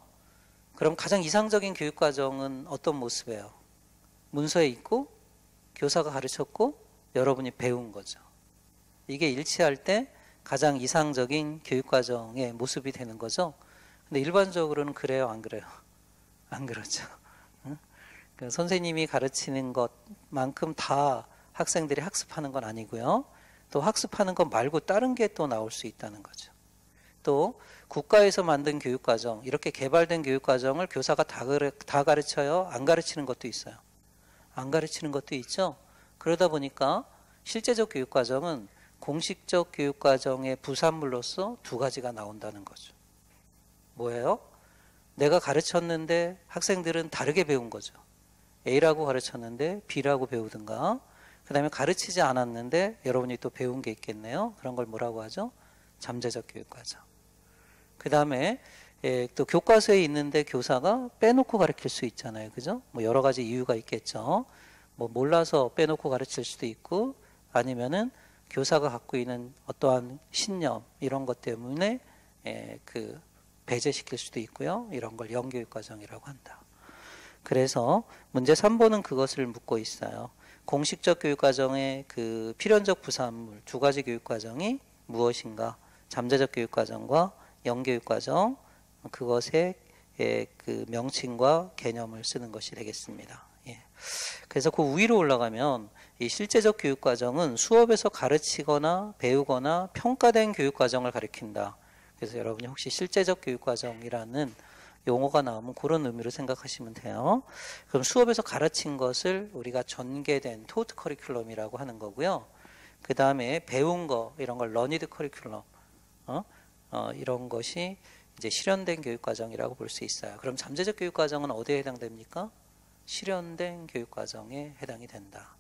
그럼 가장 이상적인 교육과정은 어떤 모습이에요? 문서에 있고 교사가 가르쳤고 여러분이 배운 거죠. 이게 일치할 때 가장 이상적인 교육과정의 모습이 되는 거죠. 근데 일반적으로는 그래요? 안 그래요? 안 그렇죠. 그 선생님이 가르치는 것만큼 다 학생들이 학습하는 건 아니고요. 또 학습하는 것 말고 다른 게 또 나올 수 있다는 거죠. 또 국가에서 만든 교육과정, 이렇게 개발된 교육과정을 교사가 다 가르쳐요? 안 가르치는 것도 있어요. 안 가르치는 것도 있죠. 그러다 보니까 실제적 교육과정은 공식적 교육과정의 부산물로서 두 가지가 나온다는 거죠. 뭐예요? 내가 가르쳤는데 학생들은 다르게 배운 거죠. A라고 가르쳤는데 B라고 배우든가, 그 다음에 가르치지 않았는데 여러분이 또 배운 게 있겠네요. 그런 걸 뭐라고 하죠? 잠재적 교육과정. 그 다음에 또 교과서에 있는데 교사가 빼놓고 가르칠 수 있잖아요. 그죠? 뭐 여러 가지 이유가 있겠죠. 뭐 몰라서 빼놓고 가르칠 수도 있고, 아니면은 교사가 갖고 있는 어떠한 신념 이런 것 때문에 그 배제시킬 수도 있고요. 이런 걸 영교육과정이라고 한다. 그래서 문제 3번은 그것을 묻고 있어요. 공식적 교육과정의 그 필연적 부산물 두 가지 교육과정이 무엇인가? 잠재적 교육과정과 영교육과정, 그것의 그 명칭과 개념을 쓰는 것이 되겠습니다. 예. 그래서 그 위로 올라가면 이 실제적 교육과정은 수업에서 가르치거나 배우거나 평가된 교육과정을 가리킨다. 그래서 여러분이 혹시 실제적 교육과정이라는 용어가 나오면 그런 의미로 생각하시면 돼요. 그럼 수업에서 가르친 것을 우리가 전개된 토트 커리큘럼이라고 하는 거고요. 그 다음에 배운 거 이런 걸 러니드 커리큘럼 이런 것이 이제 실현된 교육과정이라고 볼 수 있어요. 그럼 잠재적 교육과정은 어디에 해당됩니까? 실현된 교육과정에 해당이 된다.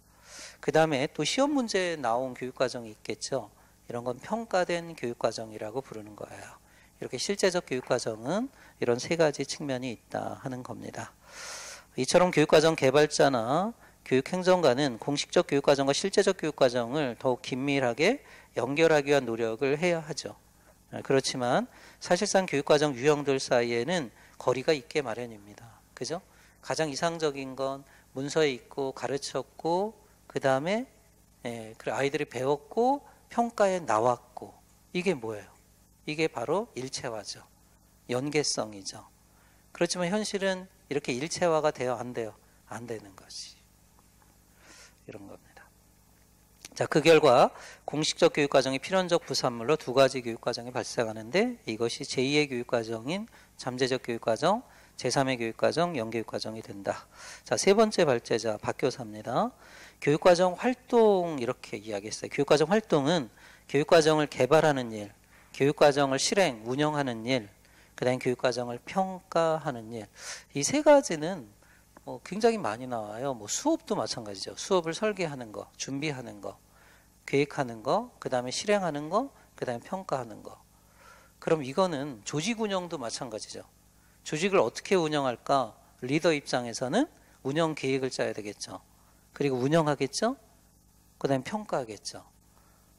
그 다음에 또 시험 문제에 나온 교육과정이 있겠죠. 이런 건 평가된 교육과정이라고 부르는 거예요. 이렇게 실제적 교육과정은 이런 세 가지 측면이 있다 하는 겁니다. 이처럼 교육과정 개발자나 교육행정가는 공식적 교육과정과 실제적 교육과정을 더욱 긴밀하게 연결하기 위한 노력을 해야 하죠. 그렇지만 사실상 교육과정 유형들 사이에는 거리가 있게 마련입니다. 그죠? 가장 이상적인 건 문서에 있고 가르쳤고 그 다음에 아이들이 배웠고 평가에 나왔고, 이게 뭐예요? 이게 바로 일체화죠. 연계성이죠. 그렇지만 현실은 이렇게 일체화가 돼요? 안 돼요? 안 되는 것이. 이런 겁니다. 자, 그 결과 공식적 교육과정이 필연적 부산물로 두 가지 교육과정이 발생하는데, 이것이 제2의 교육과정인 잠재적 교육과정, 제3의 교육과정, 영교육과정이 된다. 자, 세 번째 발제자 박교사입니다. 교육과정 활동 이렇게 이야기했어요. 교육과정 활동은 교육과정을 개발하는 일, 교육과정을 실행, 운영하는 일, 그 다음에 교육과정을 평가하는 일. 이 세 가지는 굉장히 많이 나와요. 뭐 수업도 마찬가지죠. 수업을 설계하는 거, 준비하는 거, 계획하는 거, 그 다음에 실행하는 거, 그 다음에 평가하는 거. 그럼 이거는 조직 운영도 마찬가지죠. 조직을 어떻게 운영할까? 리더 입장에서는 운영 계획을 짜야 되겠죠. 그리고 운영하겠죠. 그 다음에 평가하겠죠.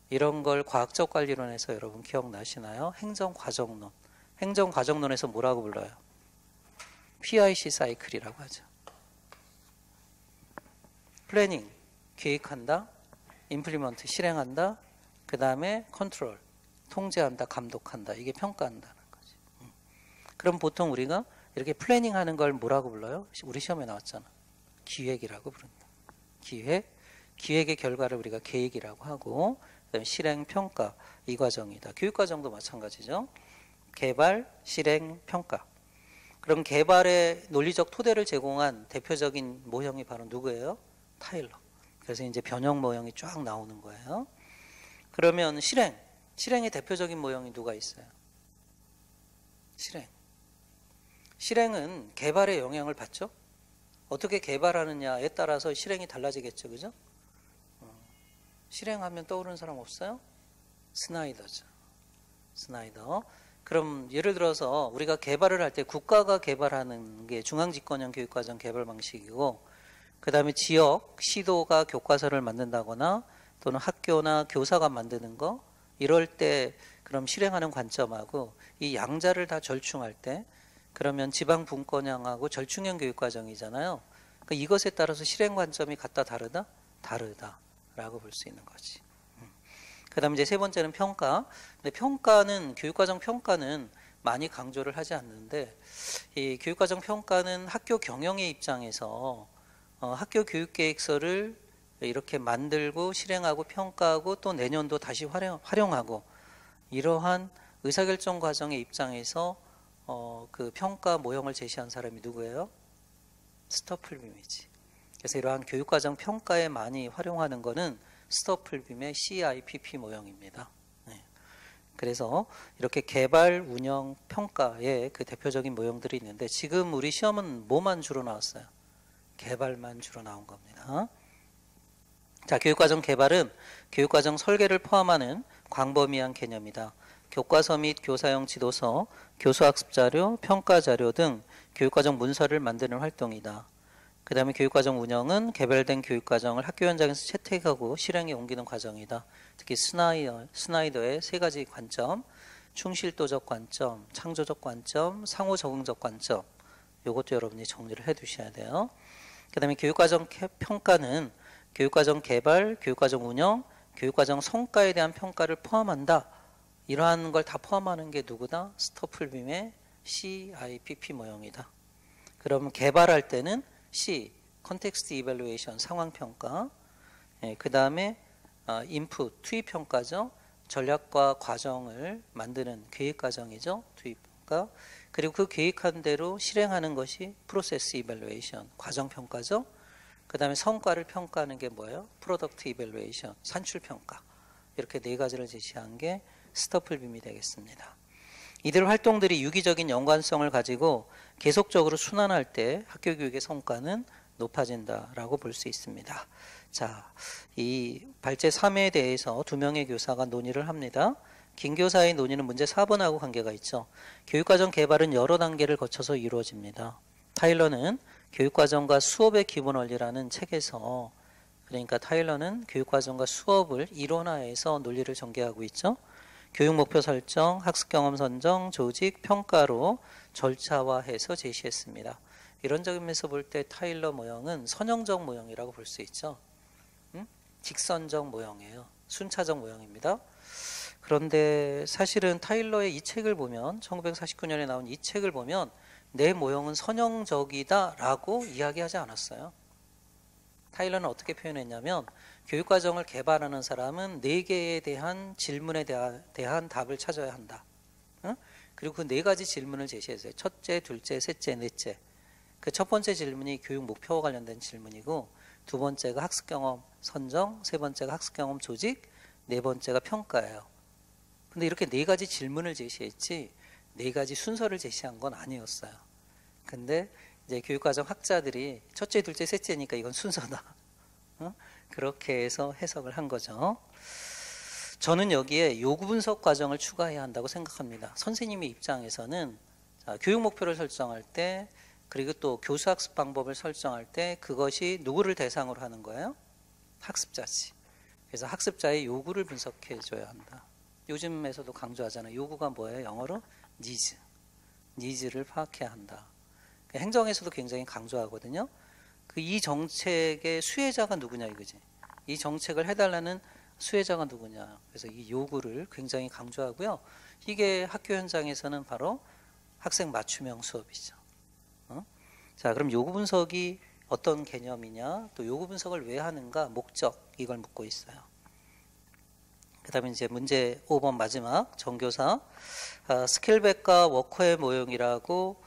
이런 걸 과학적 관리론에서 여러분 기억나시나요? 행정과정론. 행정과정론에서 뭐라고 불러요? PIC 사이클이라고 하죠. 플래닝, 계획한다. 임플리먼트, 실행한다. 그 다음에 컨트롤, 통제한다, 감독한다. 이게 평가한다는 거지. 그럼 보통 우리가 이렇게 플래닝하는 걸 뭐라고 불러요? 우리 시험에 나왔잖아. 기획이라고 부른다. 기획의 결과를 우리가 계획이라고 하고, 그다음에 실행, 평가 이 과정이다. 교육과정도 마찬가지죠. 개발, 실행, 평가. 그럼 개발의 논리적 토대를 제공한 대표적인 모형이 바로 누구예요? 타일러. 그래서 이제 변형 모형이 쫙 나오는 거예요. 그러면 실행의 대표적인 모형이 누가 있어요? 실행은 개발에 영향을 받죠. 어떻게 개발하느냐에 따라서 실행이 달라지겠죠. 그죠? 실행하면 떠오르는 사람 없어요? 스나이더죠. 스나이더. 그럼 예를 들어서 우리가 개발을 할 때 국가가 개발하는 게 중앙집권형 교육과정 개발 방식이고, 그 다음에 지역, 시도가 교과서를 만든다거나 또는 학교나 교사가 만드는 거, 이럴 때 그럼 실행하는 관점하고 이 양자를 다 절충할 때, 그러면 지방 분권형하고 절충형 교육과정이잖아요. 그러니까 이것에 따라서 실행 관점이 같다 다르다? 다르다라고 볼 수 있는 거지. 그 다음에 이제 세 번째는 평가. 근데 교육과정 평가는 많이 강조를 하지 않는데, 이 교육과정 평가는 학교 경영의 입장에서 학교 교육계획서를 이렇게 만들고 실행하고 평가하고 또 내년도 다시 활용하고, 이러한 의사결정 과정의 입장에서 그 평가 모형을 제시한 사람이 누구예요? 스토플빔이지. 그래서 이러한 교육과정 평가에 많이 활용하는 거는 스토플빔의 CIPP 모형입니다. 네. 그래서 이렇게 개발, 운영, 평가의 그 대표적인 모형들이 있는데, 지금 우리 시험은 뭐만 주로 나왔어요? 개발만 주로 나온 겁니다. 자, 교육과정 개발은 교육과정 설계를 포함하는 광범위한 개념이다. 교과서 및 교사용 지도서, 교수학습자료, 평가자료 등 교육과정 문서를 만드는 활동이다. 그 다음에 교육과정 운영은 개발된 교육과정을 학교 현장에서 채택하고 실행에 옮기는 과정이다. 특히 스나이더의 세 가지 관점, 충실도적 관점, 창조적 관점, 상호적응적 관점, 이것도 여러분이 정리를 해 두셔야 돼요. 그 다음에 교육과정 평가는 교육과정 개발, 교육과정 운영, 교육과정 성과에 대한 평가를 포함한다. 이러한 걸 다 포함하는 게 누구다? 스토플빔의 CIPP 모형이다. 그러면 개발할 때는 C, 컨텍스트 이밸루에이션, 상황평가. 그 다음에 인풋, 투입평가죠. 전략과 과정을 만드는 계획과정이죠. 투입평가. 그리고 그 계획한 대로 실행하는 것이 프로세스 이밸루에이션, 과정평가죠. 그 다음에 성과를 평가하는 게 뭐예요? 프로덕트 이밸루에이션, 산출평가. 이렇게 네 가지를 제시한 게 스토플빔이 되겠습니다. 이들 활동들이 유기적인 연관성을 가지고 계속적으로 순환할 때 학교 교육의 성과는 높아진다라고 볼 수 있습니다. 자, 이 발제 3회에 대해서 2명의 교사가 논의를 합니다. 김 교사의 논의는 문제 4번하고 관계가 있죠. 교육과정 개발은 여러 단계를 거쳐서 이루어집니다. 타일러는 교육과정과 수업의 기본 원리라는 책에서, 그러니까 타일러는 교육과정과 수업을 이론화해서 논리를 전개하고 있죠. 교육 목표 설정, 학습 경험 선정, 조직, 평가로 절차화해서 제시했습니다. 이런 점에서 볼 때 타일러 모형은 선형적 모형이라고 볼 수 있죠. 직선적 모형이에요. 순차적 모형입니다. 그런데 사실은 타일러의 이 책을 보면, 1949년에 나온 이 책을 보면 내 모형은 선형적이다라고 이야기하지 않았어요. 타일러는 어떻게 표현했냐면 교육과정을 개발하는 사람은 4개에 대한 질문에 대한 답을 찾아야 한다. 그리고 그 4가지 질문을 제시했어요. 첫째, 둘째, 셋째, 넷째. 그 첫 번째 질문이 교육 목표와 관련된 질문이고, 두 번째가 학습 경험 선정, 세 번째가 학습 경험 조직, 네 번째가 평가예요. 근데 이렇게 4가지 질문을 제시했지 4가지 순서를 제시한 건 아니었어요. 근데 이제 교육과정 학자들이 첫째, 둘째, 셋째니까 이건 순서다. 그렇게 해서 해석을 한 거죠. 저는 여기에 요구 분석 과정을 추가해야 한다고 생각합니다. 선생님의 입장에서는 교육 목표를 설정할 때, 그리고 또 교수 학습 방법을 설정할 때 그것이 누구를 대상으로 하는 거예요? 학습자지. 그래서 학습자의 요구를 분석해 줘야 한다. 요즘에서도 강조하잖아요. 요구가 뭐예요? 영어로 니즈. 니즈를 파악해야 한다. 행정에서도 굉장히 강조하거든요. 이 정책의 수혜자가 누구냐 이거지. 이 정책을 해달라는 수혜자가 누구냐. 그래서 이 요구를 굉장히 강조하고요. 이게 학교 현장에서는 바로 학생 맞춤형 수업이죠. 자, 그럼 요구 분석이 어떤 개념이냐, 또 요구 분석을 왜 하는가, 목적, 이걸 묻고 있어요. 그 다음에 이제 문제 5번 마지막 정교사, 스킬백과 워커의 모형이라고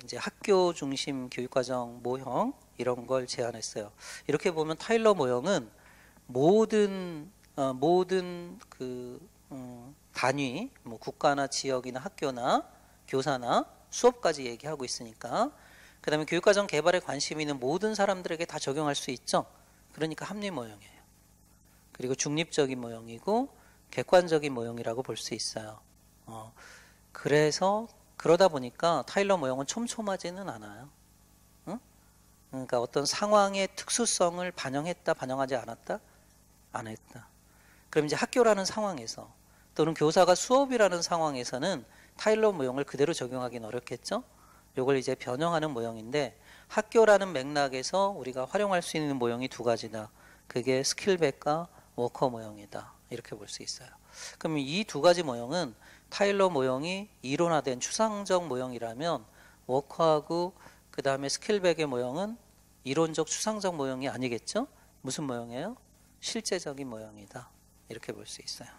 이제 학교 중심 교육과정 모형 이런 걸 제안했어요. 이렇게 보면 타일러 모형은 모든 그 단위, 뭐 국가나 지역이나 학교나 교사나 수업까지 얘기하고 있으니까, 그 다음에 교육과정 개발에 관심 있는 모든 사람들에게 다 적용할 수 있죠. 그러니까 합리 모형이에요. 그리고 중립적인 모형이고 객관적인 모형이라고 볼 수 있어요. 그래서 그러다 보니까 타일러 모형은 촘촘하지는 않아요. 그러니까 어떤 상황의 특수성을 반영했다, 반영하지 않았다? 안 했다. 그럼 이제 학교라는 상황에서, 또는 교사가 수업이라는 상황에서는 타일러 모형을 그대로 적용하기는 어렵겠죠? 이걸 이제 변형하는 모형인데, 학교라는 맥락에서 우리가 활용할 수 있는 모형이 2가지다. 그게 스킬백과 워커 모형이다. 이렇게 볼 수 있어요. 그럼 이 2가지 모형은 타일러 모형이 이론화된 추상적 모형이라면, 워커하고 그 다음에 스킬백의 모형은 이론적 추상적 모형이 아니겠죠? 무슨 모형이에요? 실제적인 모형이다. 이렇게 볼 수 있어요.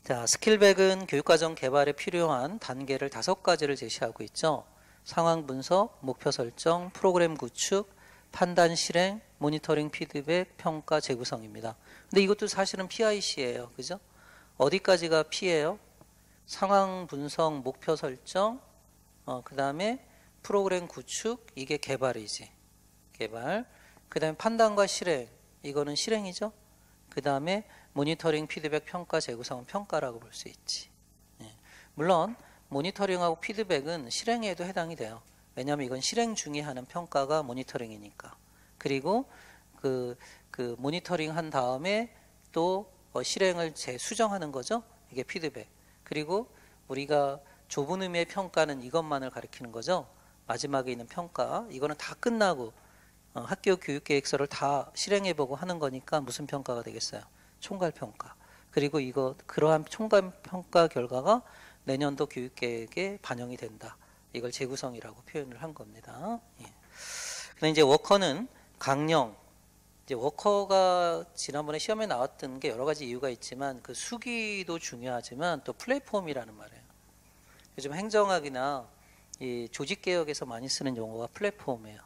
자, 스킬백은 교육과정 개발에 필요한 단계를 5가지를 제시하고 있죠. 상황 분석, 목표 설정, 프로그램 구축, 판단 실행, 모니터링 피드백, 평가 재구성입니다. 근데 이것도 사실은 PIC예요. 그죠? 어디까지가 P예요? 상황 분석, 목표 설정, 그 다음에 프로그램 구축, 이게 개발이지. 개발. 그 다음에 판단과 실행, 이거는 실행이죠. 그 다음에 모니터링, 피드백, 평가, 재구성은 평가라고 볼 수 있지. 예. 물론 모니터링하고 피드백은 실행에도 해당이 돼요. 왜냐하면 이건 실행 중에 하는 평가가 모니터링이니까. 그리고 그 모니터링 한 다음에 또 실행을 재수정하는 거죠. 이게 피드백. 그리고 우리가 좁은 의미의 평가는 이것만을 가리키는 거죠. 마지막에 있는 평가. 이거는 다 끝나고 학교 교육계획서를 다 실행해보고 하는 거니까 무슨 평가가 되겠어요? 총괄평가. 그리고 그러한 총괄평가 결과가 내년도 교육계획에 반영이 된다. 이걸 재구성이라고 표현을 한 겁니다. 예. 근데 이제 워커는 강령. 이제 워커가 지난번에 시험에 나왔던 게 여러 가지 이유가 있지만 그 수기도 중요하지만 또 플랫폼이라는 말이에요. 요즘 행정학이나 이 조직개혁에서 많이 쓰는 용어가 플랫폼이에요.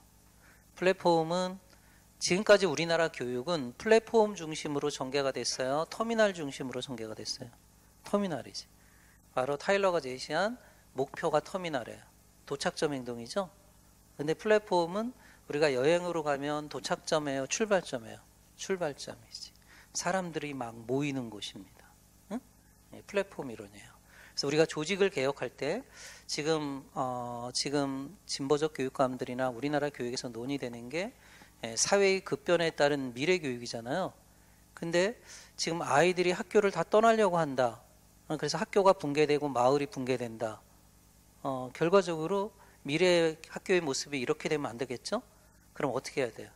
플랫폼은 지금까지 우리나라 교육은 플랫폼 중심으로 전개가 됐어요? 터미널 중심으로 전개가 됐어요? 터미널이지. 바로 타일러가 제시한 목표가 터미널이에요. 도착점 행동이죠. 근데 플랫폼은 우리가 여행으로 가면 도착점이에요? 출발점이에요? 출발점이지. 사람들이 막 모이는 곳입니다. 응? 플랫폼 이론이에요. 그래서 우리가 조직을 개혁할 때 지금 진보적 교육감들이나 우리나라 교육에서 논의되는 게 사회의 급변에 따른 미래 교육이잖아요. 근데 지금 아이들이 학교를 다 떠나려고 한다. 그래서 학교가 붕괴되고 마을이 붕괴된다. 결과적으로 미래 학교의 모습이 이렇게 되면 안 되겠죠? 그럼 어떻게 해야 돼요?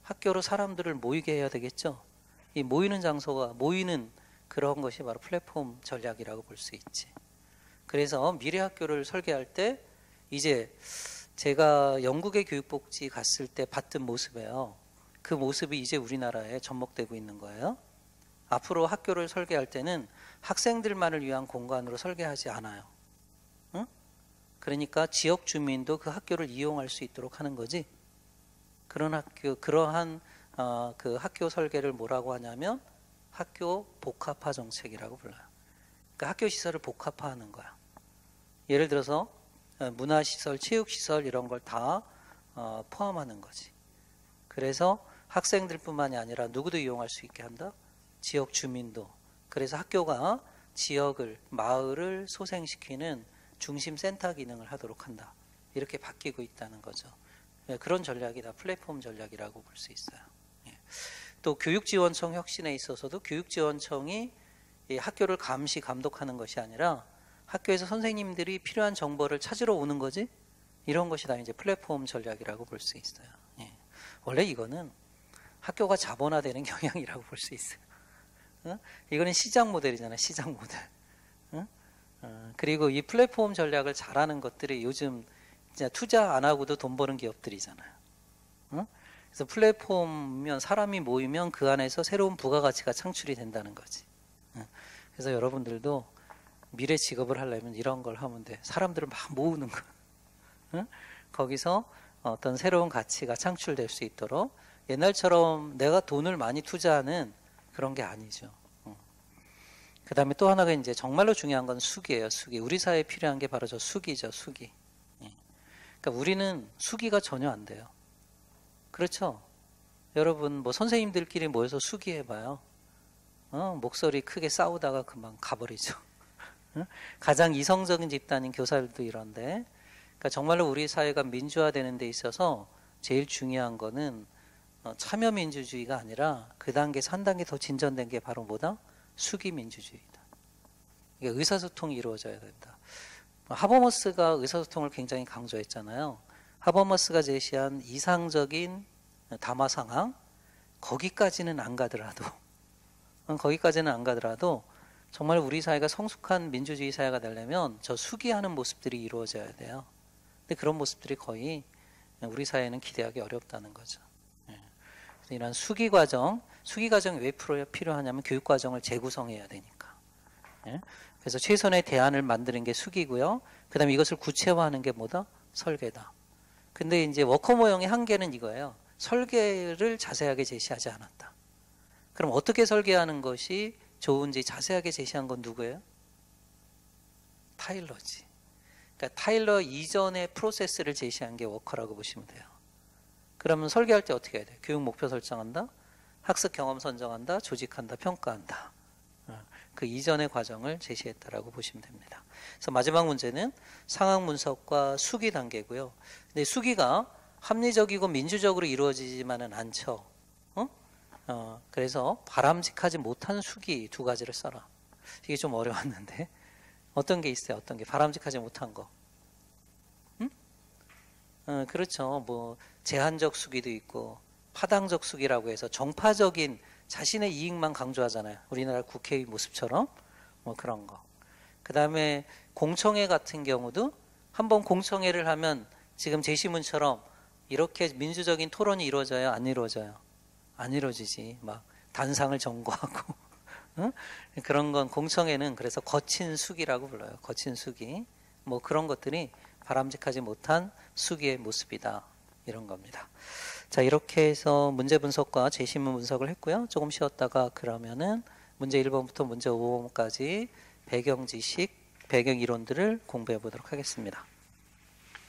학교로 사람들을 모이게 해야 되겠죠? 이 모이는 장소가 모이는 그런 것이 바로 플랫폼 전략이라고 볼 수 있지. 그래서 미래 학교를 설계할 때 이제 제가 영국의 교육복지 갔을 때 봤던 모습이에요. 그 모습이 이제 우리나라에 접목되고 있는 거예요. 앞으로 학교를 설계할 때는 학생들만을 위한 공간으로 설계하지 않아요. 응? 그러니까 지역 주민도 그 학교를 이용할 수 있도록 하는 거지. 그러한 그 학교 설계를 뭐라고 하냐면 학교 복합화 정책이라고 불러요. 그러니까 학교 시설을 복합화하는 거야. 예를 들어서 문화시설, 체육시설 이런 걸 다 포함하는 거지. 그래서 학생들뿐만이 아니라 누구도 이용할 수 있게 한다. 지역 주민도. 그래서 학교가 지역을, 마을을 소생시키는 중심 센터 기능을 하도록 한다. 이렇게 바뀌고 있다는 거죠. 그런 전략이 다 플랫폼 전략이라고 볼 수 있어요. 또 교육지원청 혁신에 있어서도 교육지원청이 이 학교를 감시 감독하는 것이 아니라 학교에서 선생님들이 필요한 정보를 찾으러 오는 거지. 이런 것이 다 이제 플랫폼 전략이라고 볼 수 있어요. 원래 이거는 학교가 자본화되는 경향이라고 볼 수 있어요. 이거는 시장 모델이잖아요. 시장 모델. 그리고 이 플랫폼 전략을 잘하는 것들이 요즘 진짜 투자 안 하고도 돈 버는 기업들이잖아요. 그래서 플랫폼이면 사람이 모이면 그 안에서 새로운 부가가치가 창출이 된다는 거지. 그래서 여러분들도 미래 직업을 하려면 이런 걸 하면 돼. 사람들을 막 모으는 거. 거기서 어떤 새로운 가치가 창출될 수 있도록 옛날처럼 내가 돈을 많이 투자하는 그런 게 아니죠. 그 다음에 또 하나가 이제 정말로 중요한 건 수기예요. 수기. 우리 사회에 필요한 게 바로 저 수기죠. 수기. 그러니까 우리는 수기가 전혀 안 돼요. 그렇죠? 여러분 뭐 선생님들끼리 모여서 수기해봐요. 목소리 크게 싸우다가 금방 가버리죠. 가장 이성적인 집단인 교사들도 이런데, 그러니까 정말로 우리 사회가 민주화되는 데 있어서 제일 중요한 거는 참여민주주의가 아니라 그 단계에서 한 단계 더 진전된 게 바로 뭐다? 수기민주주의다. 그러니까 의사소통이 이루어져야 된다. 하버머스가 의사소통을 굉장히 강조했잖아요. 하버머스가 제시한 이상적인 담화 상황, 거기까지는 안 가더라도 정말 우리 사회가 성숙한 민주주의 사회가 되려면 저 수기하는 모습들이 이루어져야 돼요. 근데 그런 모습들이 거의 우리 사회는 기대하기 어렵다는 거죠. 이런 수기 과정이 왜 필요하냐면 교육 과정을 재구성해야 되니까. 그래서 최선의 대안을 만드는 게 수기고요. 그 다음에 이것을 구체화하는 게 뭐다? 설계다. 근데 이제 워커 모형의 한계는 이거예요. 설계를 자세하게 제시하지 않았다. 그럼 어떻게 설계하는 것이 좋은지 자세하게 제시한 건 누구예요? 타일러지. 그러니까 타일러 이전의 프로세스를 제시한 게 워커라고 보시면 돼요. 그러면 설계할 때 어떻게 해야 돼요? 교육 목표 설정한다. 학습 경험 선정한다, 조직한다, 평가한다. 그 이전의 과정을 제시했다라고 보시면 됩니다. 그래서 마지막 문제는 상황 분석과 수기 단계고요. 근데 수기가 합리적이고 민주적으로 이루어지지만은 않죠. 그래서 바람직하지 못한 수기 두 가지를 써라. 이게 좀 어려웠는데 어떤 게 있어요? 어떤 게 바람직하지 못한 거? 그렇죠. 뭐 제한적 수기도 있고 파당적 수기라고 해서 정파적인 자신의 이익만 강조하잖아요. 우리나라 국회의 모습처럼 뭐 그런 거. 그 다음에 공청회 같은 경우도 한번 공청회를 하면 지금 제시문처럼 이렇게 민주적인 토론이 이루어져요? 안 이루어져요? 안 이루어지지. 막 단상을 전고하고 응? 그런 건 공청회는 그래서 거친 수기라고 불러요. 거친 수기. 뭐 그런 것들이 바람직하지 못한 수기의 모습이다. 이런 겁니다. 자, 이렇게 해서 문제 분석과 제시문 분석을 했고요. 조금 쉬었다가 그러면은 문제 1번부터 문제 5번까지 배경 지식, 배경 이론들을 공부해 보도록 하겠습니다.